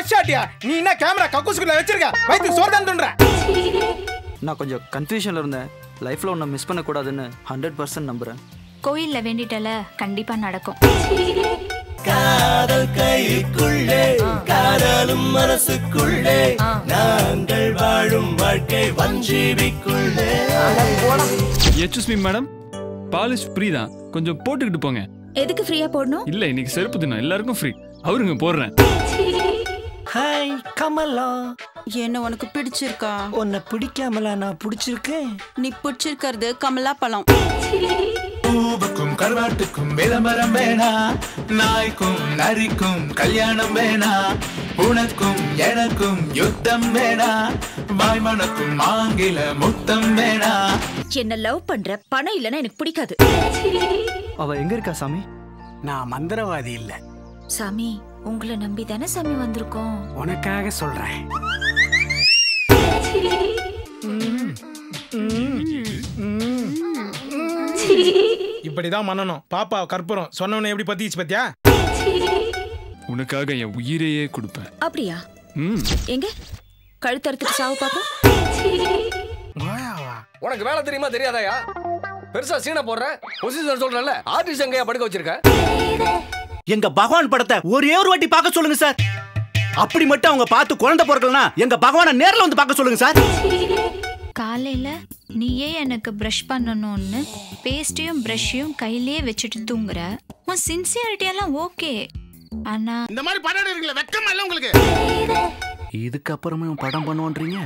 வாஷாட்டியா நீ என்ன கேமரா கக்கூசுக்குள்ள வச்சிருக்க வயித்து சோறு தான் தோன்ற. நான் கொஞ்சம் கன்ஃபியூஷன்ல இருந்தேன். லைஃப்ல ஒன்றை மிஸ் பண்ணக்கூடாதுன்னு 100% நம்புறேன். கோயில்ல வேண்டிட்டல கண்டிப்பா நடக்கும். காதல் கைக்குள்ளே காதலும் மனசுக்குள்ளே நாங்கள் வாழும் வாழ்க்கை வஞ்சிவிக்குள்ளே. Excuse me madam, polish free தான், கொஞ்சம் போட்டுக்கிட்டு போங்க. எதுக்கு ஃப்ரீயா போடணும்? இல்ல இன்னைக்கு செருப்பு தினம் எல்லாருக்கும் ஃப்ரீ. அவருங்க போடுறேன். ஹாய் கமலா, என்ன உனக்கு பிடிச்சிருக்கா? உன்னை பிடிக்காமலா நான் பிடிச்சிருக்கேன். நீ பிடிச்சிருக்கிறது கமலா பழம். பூவுக்கும் கருவாட்டுக்கும் விளம்பரம் வேணா, நாய்க்கும் நரிக்கும் கல்யாணம் வேணா, உனக்கும் எனக்கும் யுத்தம் வேணா, வாய்மணக்கும் ஆங்கில முத்தம் வேணா. என்ன லவ் பண்ற பணம் இல்லனா எனக்கு பிடிக்காது. அவ எங்க இருக்கா சாமி? நான் மந்திரவாதி இல்ல சாமி, உங்களை நம்பி தானே சாமி வந்திருக்கோம். உனக்காக சொல்றேன். இப்படிதான் மன்னனும் பாப்பா கற்பூரம் சொன்னவனே எப்படி பத்திச்சு பத்தியா? உனக்காக என் உயிரையே கொடுப்பேன். அப்படியா? எங்க கழுத்தறுத்துட்டு சாவு பாப்போம். உனக்கு வேலை தெரியுமா தெரியாதாயா? பெருசா சீனை போடுற பொசிஷன் சொல்றல, ஆர்டிஸ்ட் எங்கயா படுக்க வச்சிருக்க? எங்க பகவான் படத்தை ஒரே ஒரு வாட்டி பார்க்க சொல்லுங்க சார். அப்படி மட்டும் அவங்க பார்த்து குழந்தை பிறக்கலனா எங்க பகவானை நேர்ல வந்து பார்க்க சொல்லுங்க சார். காலையில நீயே எனக்கு பிரஷ் பண்ணணும்னு பேஸ்டையும் பிரஷ்ஷையும் கையிலேயே வச்சுட்டு தூங்குற. உன் சின்சியாரிட்டி எல்லாம் ஓகே, ஆனா இந்த மாதிரி படம் எடுக்கல வெக்கமா இல்ல உங்களுக்கு? இதுக்கு அப்புறமே படம் பண்ணுவோன்றீங்க?